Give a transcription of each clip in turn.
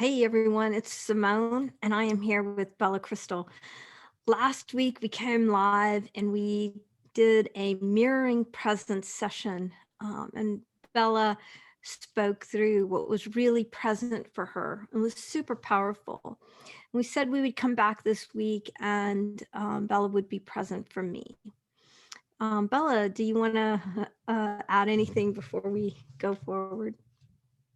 Hey everyone, it's Simone, and I am here with Bella Crystal. Last week we came live and we did a mirroring presence session, and Bella spoke through what was really present for her. It was super powerful. We said we would come back this week and Bella would be present for me. Bella, do you want to add anything before we go forward?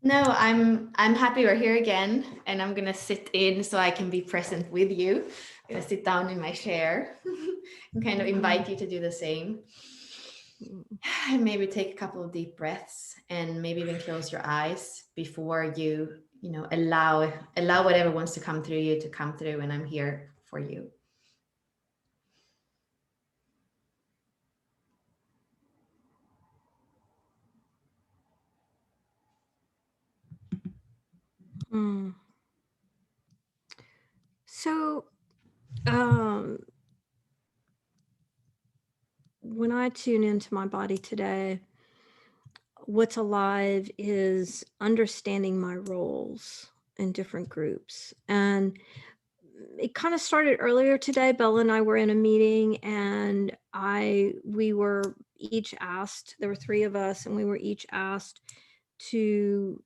No, I'm happy we're here again, and I'm gonna sit in so I can be present with you. I'm gonna sit down in my chair and kind of invite you to do the same. And maybe take a couple of deep breaths, and maybe even close your eyes before you allow whatever wants to come through you to come through, and I'm here for you. Mm. So, um, when I tune into my body today, what's alive is understanding my roles in different groups. And it kind of started earlier today. Bella and I were in a meeting and we were each asked, there were three of us, and we were each asked to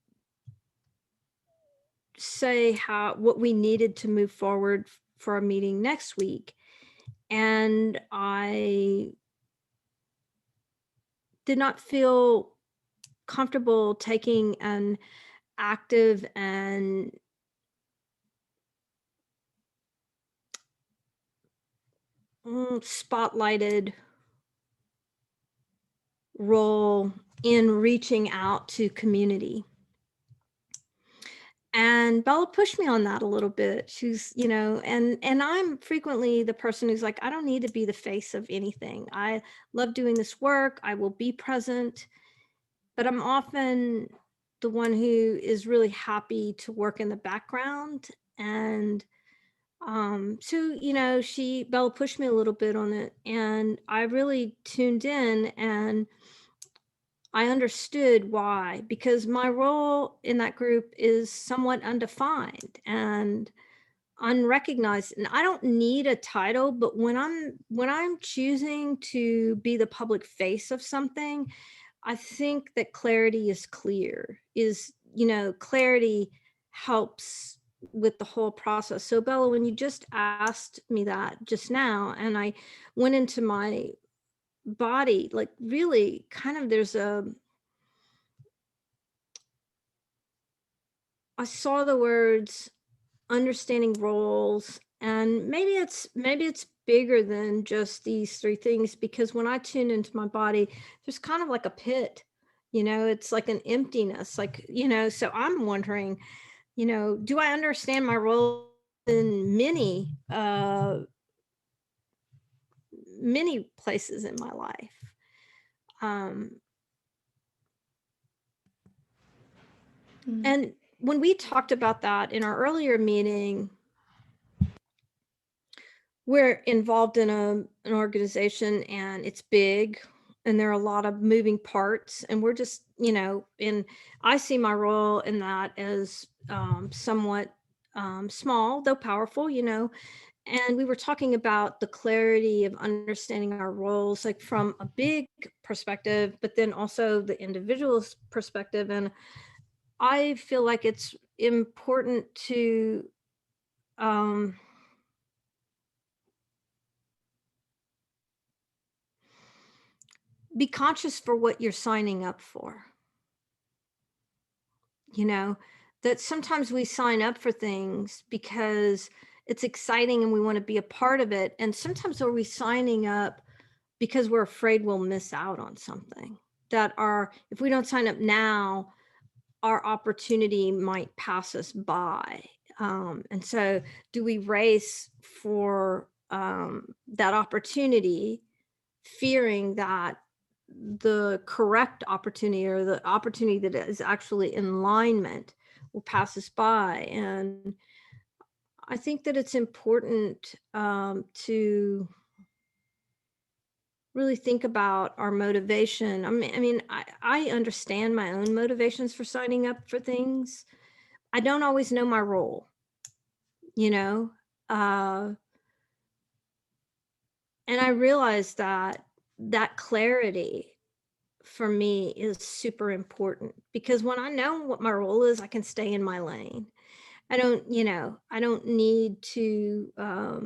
say what we needed to move forward for our meeting next week. And I did not feel comfortable taking an active and spotlighted role in reaching out to community. And Bella pushed me on that a little bit. She's, and I'm frequently the person who's like, I don't need to be the face of anything. I love doing this work. I will be present, but I'm often the one who is really happy to work in the background. And so, Bella pushed me a little bit on it, and I really tuned in and I understood why, because my role in that group is somewhat undefined and unrecognized. And I don't need a title, but when I'm choosing to be the public face of something, I think that clarity is clear, clarity helps with the whole process. So Bella, when you just asked me that just now, and I went into my body, like really kind of I saw the words understanding roles, and maybe it's bigger than just these three things, because when I tune into my body, there's kind of like a pit, it's like an emptiness, like, so I'm wondering, do I understand my role in many places in my life? Um, and when we talked about that in our earlier meeting, we're involved in an organization, and it's big, and there are a lot of moving parts, and we're just, and I see my role in that as somewhat small, though powerful, and we were talking about the clarity of understanding our roles, like from a big perspective, but then also the individual's perspective. And I feel like it's important to um, be conscious for what you're signing up for. You know, that sometimes we sign up for things because it's exciting and we want to be a part of it. And sometimes are we signing up because we're afraid we'll miss out on something, that if we don't sign up now, our opportunity might pass us by. And so do we race for that opportunity, fearing that the correct opportunity, or the opportunity that is actually in alignment, will pass us by? And I think that it's important to really think about our motivation. I mean, I understand my own motivations for signing up for things. I don't always know my role, you know? Uh, and I realized that that clarity for me is super important because when I know what my role is, I can stay in my lane. I don't need to, I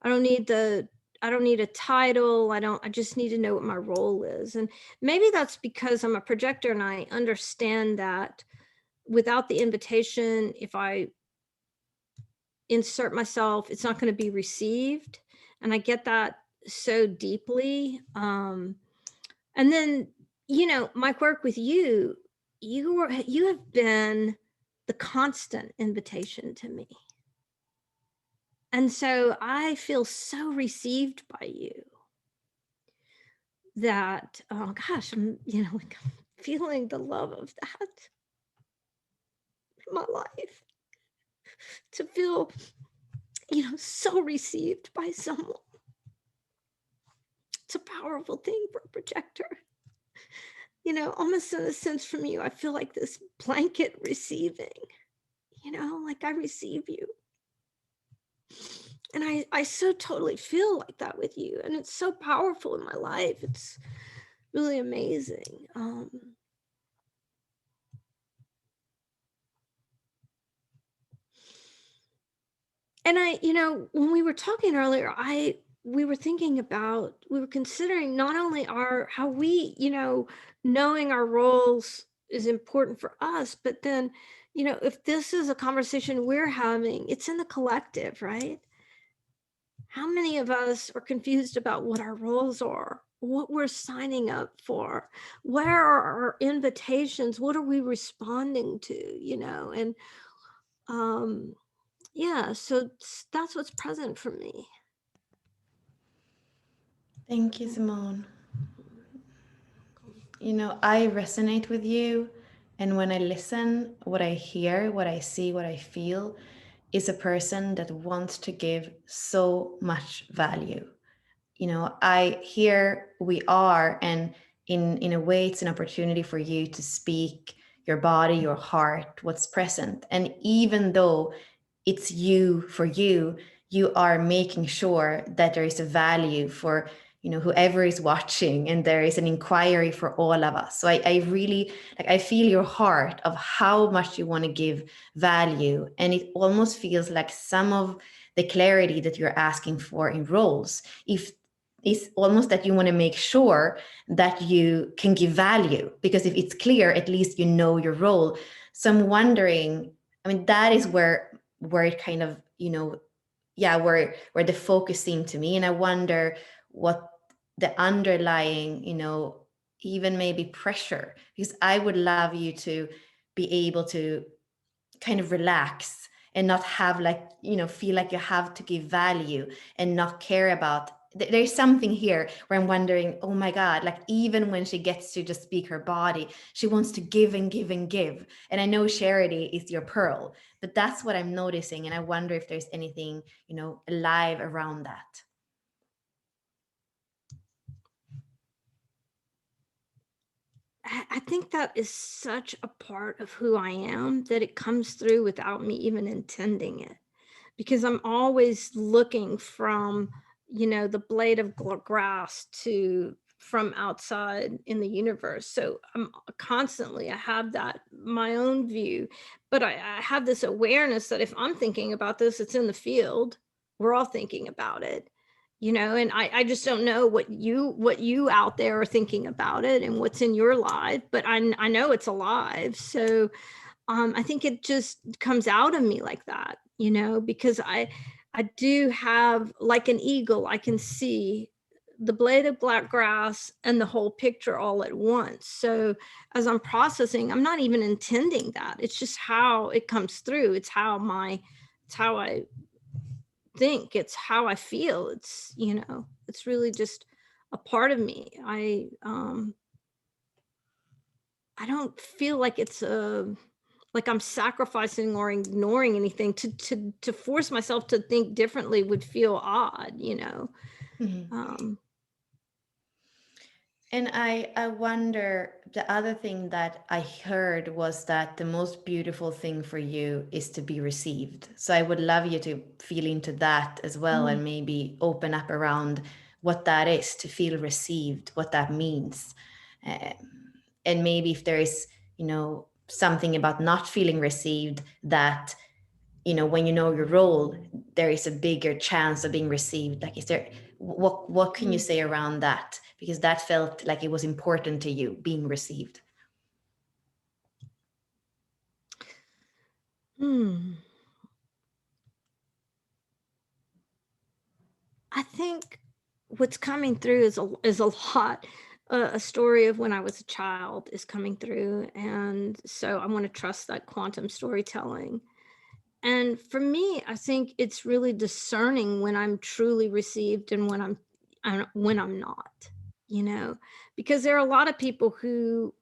don't need the, I don't need a title. I just need to know what my role is. And maybe that's because I'm a projector and I understand that without the invitation, if I insert myself, it's not going to be received. And I get that so deeply. And then, my work with you, you have been the constant invitation to me. And so I feel so received by you that, oh gosh, like I'm feeling the love of that in my life to feel, so received by someone. It's a powerful thing for a projector. Almost in a sense from you, I feel like this blanket receiving, like I receive you. And I so totally feel like that with you. And it's so powerful in my life. It's really amazing. And when we were talking earlier, we were thinking about, we were considering not only how we, knowing our roles is important for us, but then, if this is a conversation we're having, it's in the collective, right? How many of us are confused about what our roles are, what we're signing up for, where are our invitations, what are we responding to, and yeah, so that's what's present for me. Thank you, Simone. I resonate with you. And when I listen, what I hear, what I see, what I feel is a person that wants to give so much value. I here we are, and in a way it's an opportunity for you to speak your body, your heart, what's present. And even though it's you for you, you are making sure that there is a value for whoever is watching, and there is an inquiry for all of us. So I really like, I feel your heart of how much you want to give value, and it almost feels like some of the clarity that you're asking for in roles, if it's almost that you want to make sure that you can give value, because if it's clear, at least you know your role. So I'm wondering, I mean, that is where it kind of, yeah, where the focus seemed to me. And I wonder what the underlying, even maybe pressure, because I would love you to be able to kind of relax and not have like, feel like you have to give value and not care about. There's something here where I'm wondering, oh my God, like even when she gets to just speak her body, she wants to give and give and give. And I know charity is your pearl, but that's what I'm noticing. And I wonder if there's anything, alive around that. I think that is such a part of who I am that it comes through without me even intending it. Because I'm always looking from, the blade of grass to from outside in the universe. So I'm constantly, I have that my own view, but I have this awareness that if I'm thinking about this, it's in the field. We're all thinking about it, and I just don't know what you out there are thinking about it and what's in your life, but I know it's alive. So I think it just comes out of me like that, because I do have like an eagle, I can see the blade of black grass and the whole picture all at once. So as I'm processing, I'm not even intending that. It's just how it comes through. It's how I think, it's how I feel. It's really just a part of me. I don't feel like it's a like I'm sacrificing or ignoring anything. To force myself to think differently would feel odd. Mhm. Um, And I wonder, the other thing that I heard was that the most beautiful thing for you is to be received. So I would love you to feel into that as well, Mm, and maybe open up around what that is, to feel received, what that means. Um, and maybe if there is, something about not feeling received, that when you know your role, there is a bigger chance of being received. Like, is there, what can you mm, say around that? Because that felt like it was important to you, being received. mm. I think what's coming through is a lot. A story of when I was a child is coming through, and so I want to trust that quantum storytelling. And for me, I think it's really discerning when I'm truly received and when I'm not. You know, because there are a lot of people who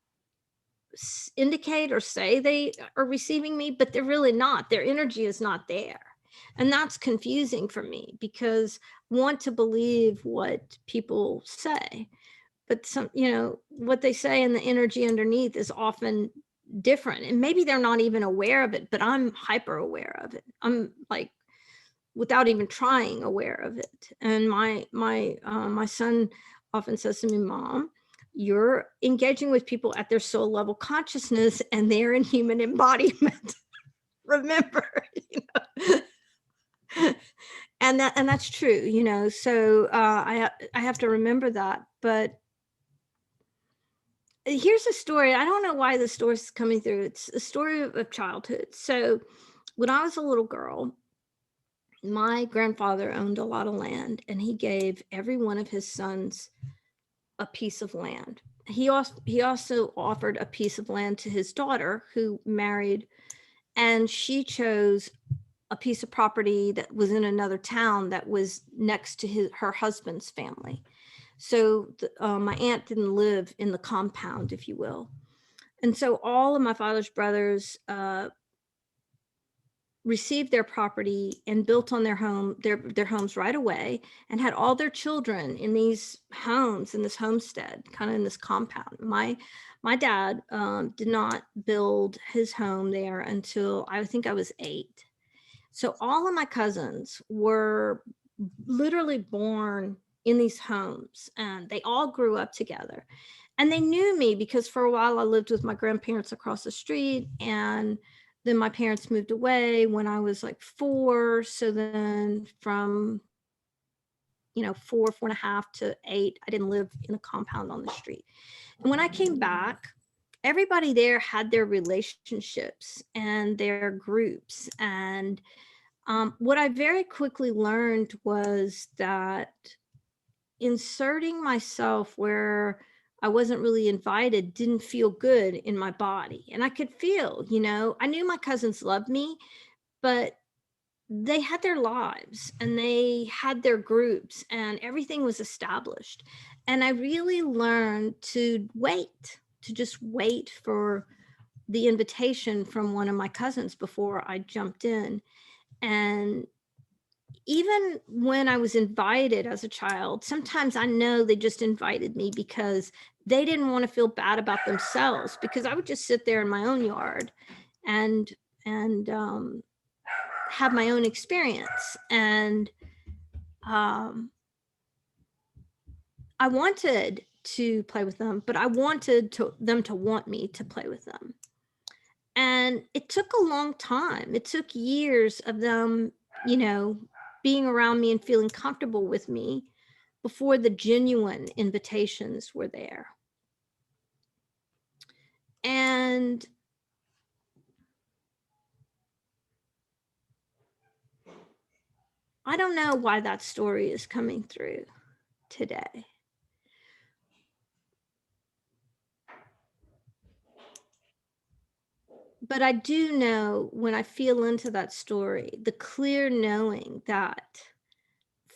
indicate or say they are receiving me, but they're really not. Their energy is not there. And that's confusing for me because I want to believe what people say, but what they say and the energy underneath is often different. And maybe they're not even aware of it, but I'm hyper aware of it. I'm like without even trying aware of it. And my son often says to me, "Mom, you're engaging with people at their soul level consciousness and they're in human embodiment." Remember, you know? And that's true, so I have to remember that. But here's a story. I don't know why the story's coming through. It's a story of childhood. So when I was a little girl, my grandfather owned a lot of land, and he gave every one of his sons a piece of land. He also offered a piece of land to his daughter who married, and she chose a piece of property that was in another town that was next to her husband's family. So my aunt didn't live in the compound, if you will. And so all of my father's brothers received their property and built on their homes right away, and had all their children in these homes, in this homestead, kind of in this compound. My dad did not build his home there until I think I was 8. So all of my cousins were literally born in these homes, and they all grew up together. And they knew me because for a while I lived with my grandparents across the street, and then my parents moved away when I was like 4. So then from 4.5 to 8, I didn't live in a compound on the street. And when I came back, everybody there had their relationships and their groups. And what I very quickly learned was that inserting myself where I wasn't really invited didn't feel good in my body. And I could feel, I knew my cousins loved me, but they had their lives and they had their groups and everything was established. And I really learned to just wait for the invitation from one of my cousins before I jumped in. And even when I was invited as a child, sometimes I know they just invited me because they didn't want to feel bad about themselves, because I would just sit there in my own yard and and have my own experience. And um, I wanted to play with them, but I wanted them to want me to play with them. And it took a long time. It took years of them, you know, being around me and feeling comfortable with me before the genuine invitations were there. And I don't know why that story is coming through today. But I do know when I feel into that story, the clear knowing that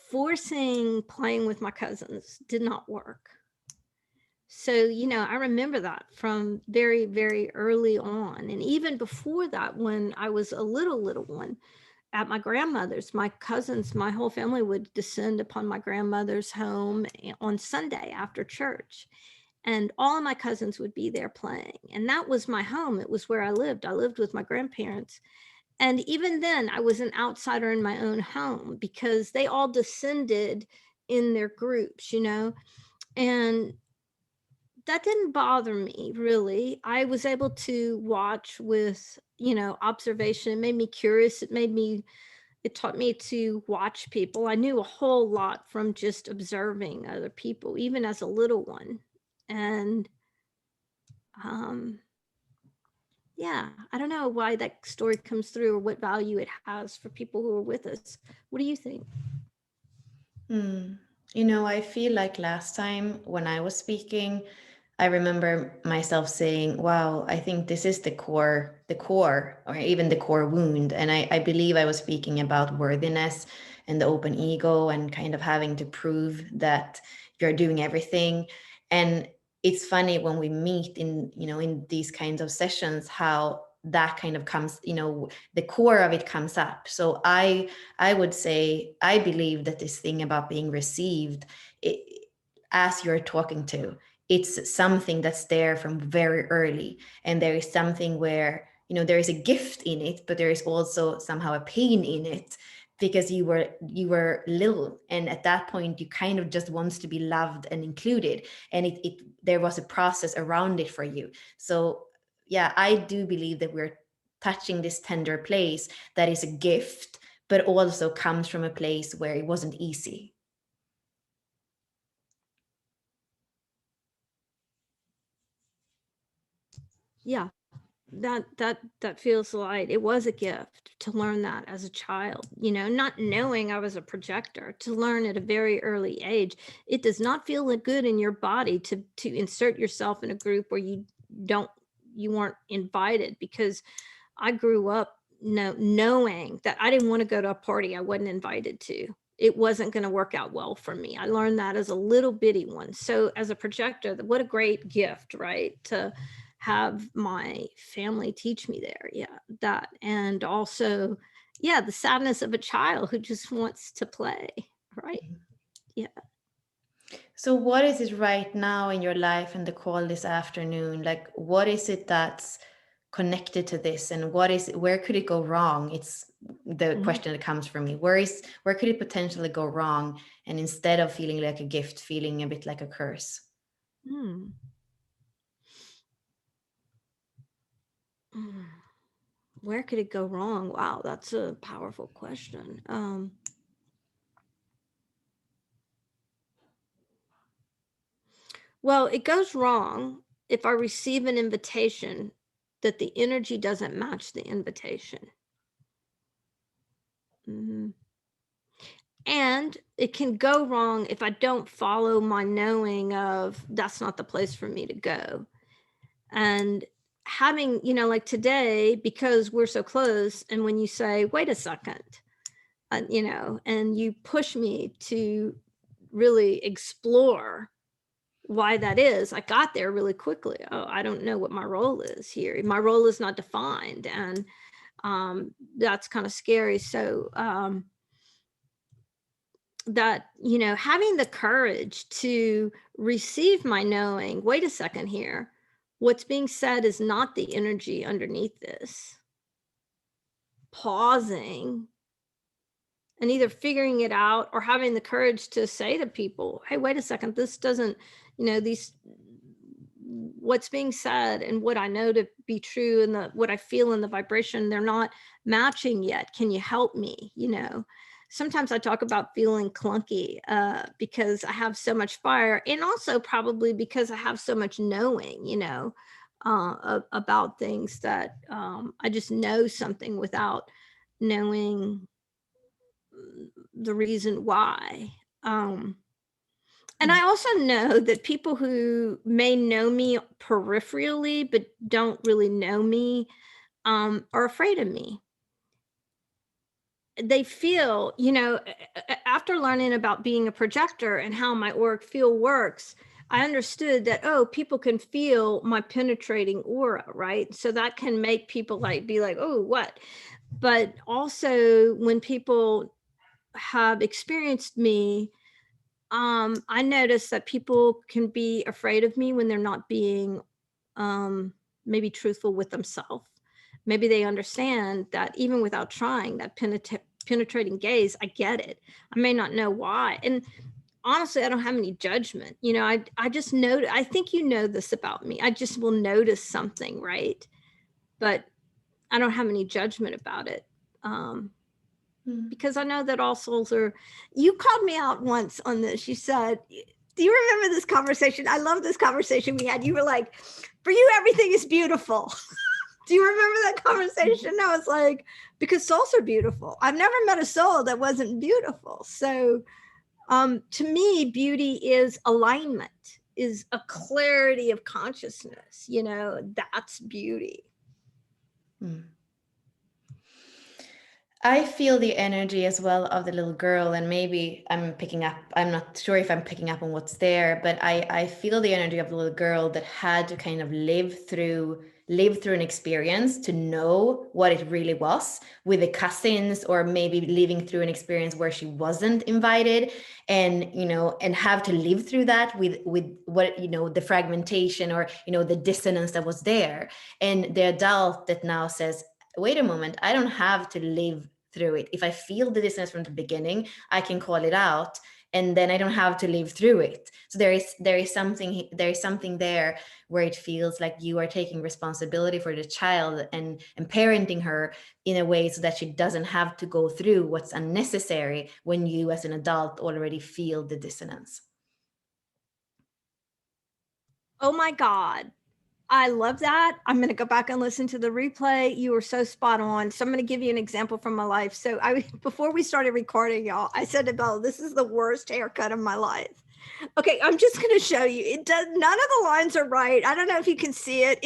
forcing playing with my cousins did not work. So, I remember that from very, very early on. And even before that, when I was a little one at my grandmother's, my cousins, my whole family would descend upon my grandmother's home on Sunday after church. and all of my cousins would be there playing. And that was my home. It was where I lived. I lived with my grandparents. And even then, I was an outsider in my own home because they all descended in their groups, and that didn't bother me really. I was able to watch with, observation. It made me curious. It taught me to watch people. I knew a whole lot from just observing other people, even as a little one. And um, yeah, I don't know why that story comes through or what value it has for people who are with us. What do you think? Hmm. I feel like last time when I was speaking, I remember myself saying, wow, I think this is the core, or even the core wound. And I believe I was speaking about worthiness and the open ego and kind of having to prove that you're doing everything. And it's funny when we meet in these kinds of sessions, how that kind of comes, the core of it comes up. So I would say, I believe that this thing about being received, as you're talking to, it's something that's there from very early. And there is something where, there is a gift in it, but there is also somehow a pain in it, because you were little, and at that point you kind of just wants to be loved and included, and there was a process around it for you. So yeah, I do believe that we're touching this tender place that is a gift, but also comes from a place where it wasn't easy. Yeah, that feels like it was a gift to learn that as a child, not knowing I was a projector, to learn at a very early age. It does not feel good in your body to insert yourself in a group where don't you weren't invited, because I grew up knowing that I didn't want to go to a party I wasn't invited to. It wasn't going to work out well for me. I learned that as a little bitty one. So as a projector, what a great gift, right? To have my family teach me there. Yeah, that. And also, yeah, the sadness of a child who just wants to play, right? Yeah. So what is it right now in your life and the call this afternoon? Like, what is it that's connected to this, and where could it go wrong? It's the Mhm. question that comes from me. Where could it potentially go wrong? And instead of feeling like a gift, feeling a bit like a curse. Hmm. Mm. Where could it go wrong? Wow, that's a powerful question. Well, it goes wrong if I receive an invitation that the energy doesn't match the invitation. Mhm. And it can go wrong if I don't follow my knowing of that's not the place for me to go. And having, like today, because we're so close, and when you say, wait a second, and you push me to really explore why that is. I got there really quickly. Oh, I don't know what my role is here. My role is not defined, and that's kind of scary. So that having the courage to receive my knowing. Wait a second here. What's being said is not the energy underneath this. Pausing and either figuring it out or having the courage to say to people, hey, wait a second, this doesn't, these what's being said and what I know to be true and what I feel in the vibration, they're not matching yet. Can you help me? Sometimes I talk about feeling clunky because I have so much fire, and also probably because I have so much knowing, about things that I just know something without knowing the reason why. And I also know that people who may know me peripherally, but don't really know me, are afraid of me. They feel, after learning about being a projector and how my auric field works, I understood that, oh, people can feel my penetrating aura, right? So that can make people be like, oh, what? But also when people have experienced me, I notice that people can be afraid of me when they're not being, um, maybe truthful with themselves. Maybe they understand that even without trying, that penetrating gaze, I get it. I may not know why. And honestly, I don't have any judgment. I just know, I think you know this about me. I just will notice something, right? But I don't have any judgment about it. Um, Mm. because I know that all souls are. You called me out once on this. You said, "Do you remember this conversation?" I love this conversation we had. You were like, "For you, everything is beautiful." Do you remember that conversation? I was like, "Because souls are beautiful. I've never met a soul that wasn't beautiful." So, to me, beauty is alignment, is a clarity of consciousness. That's beauty. Mm. I feel the energy as well of the little girl, and maybe I'm not sure if I'm picking up on what's there, but I feel the energy of the little girl that had to kind of live through an experience to know what it really was with the cousins, or maybe living through an experience where she wasn't invited, and have to live through that with what, the fragmentation, or the dissonance that was there. And the adult that now says, wait a moment, I don't have to live through it. If I feel the distance from the beginning, I can call it out, and then I don't have to live through it. So there is something there where it feels like you are taking responsibility for the child, and parenting her in a way so that she doesn't have to go through what's unnecessary when you as an adult already feel the dissonance. Oh my God. I love that. I'm going to go back and listen to the replay. You were so spot on. So I'm going to give you an example from my life. So before we started recording, y'all, I said to Bella, "This is the worst haircut of my life." Okay, I'm just going to show you. It does. None of the lines are right. I don't know if you can see it.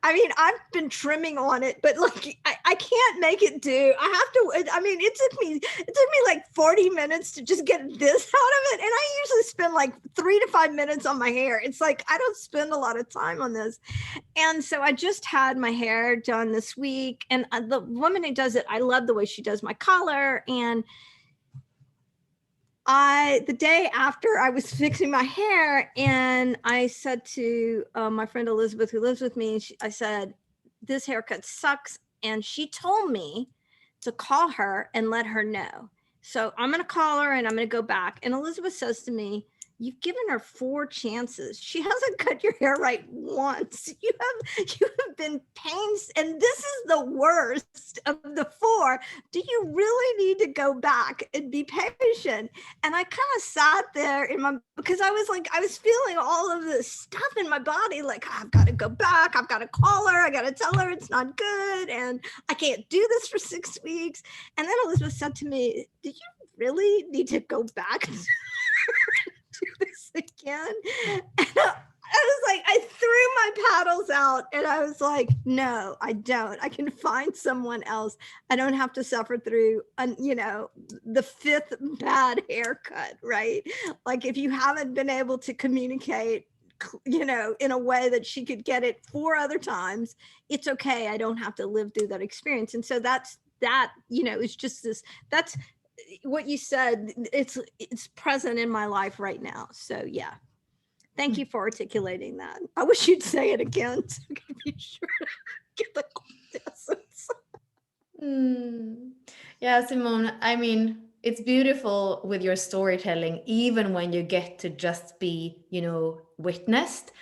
I mean, I've been trimming on it, but like, I can't make it do. I have to. I mean, it took me like 40 minutes to just get this out of it, and I usually spend like 3 to 5 minutes on my hair. It's like I don't spend a lot of time on this. And so I just had my hair done this week, and the woman who does it, I love the way she does my collar. And the day after I was fixing my hair, and I said to my friend Elizabeth, who lives with me, I said, "This haircut sucks." And she told me to call her and let her know. So I'm going to call her and I'm going to go back. And Elizabeth says to me, "You've given her 4 chances. She hasn't cut your hair right once. You have been pains, and this is the worst of the four. Do you really need to go back and be patient?" And I kind of sat there because I was feeling all of this stuff in my body. Like, I've got to go back. I've got to call her. I got to tell her it's not good. And I can't do this for 6 weeks. And then Elizabeth said to me, "Did you really need to go back and do this again?" And I was like, I threw my paddles out and I was like, "No, I don't. I can find someone else. I don't have to suffer through, the fifth bad haircut," right? Like, if you haven't been able to communicate, in a way that she could get it 4 other times, it's okay. I don't have to live through that experience. And so it's just that's what you said. It's present in my life right now. So yeah. Thank you for articulating that. I wish you'd say it again so I can be sure to get the essence. Mm. Yeah, Simone, I mean, it's beautiful with your storytelling, even when you get to just be, witnessed.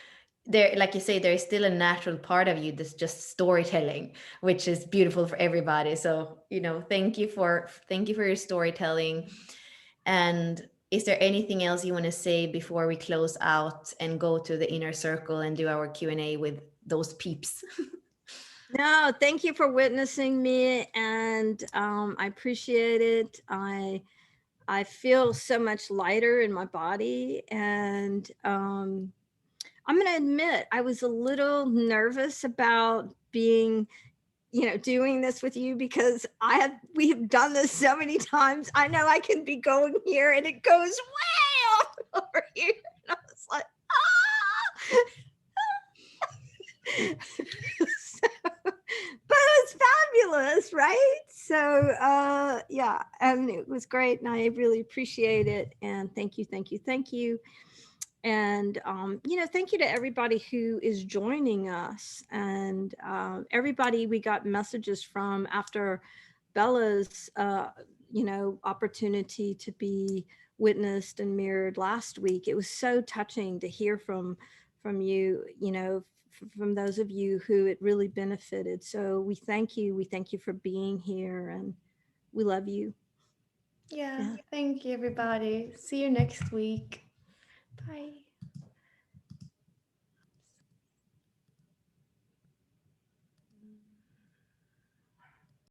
There, like you say, there is still a natural part of you that's just storytelling, which is beautiful for everybody. So, thank you for your storytelling. And is there anything else you want to say before we close out and go to the inner circle and do our Q&A with those peeps? No, thank you for witnessing me, and I appreciate it. I feel so much lighter in my body, and I'm going to admit I was a little nervous about doing this with you, because we have done this so many times. I know I can be going here and it goes way off over here. And I was like, ah. So, but it was fabulous, right? So Yeah, and it was great, and I really appreciate it. And thank you, thank you, thank you. And thank you to everybody who is joining us, and everybody we got messages from after Bella's opportunity to be witnessed and mirrored last week. It was so touching to hear from you, from those of you who it really benefited. So we thank you for being here, and we love you. Yeah, Yeah. thank you, everybody. See you next week. Bye.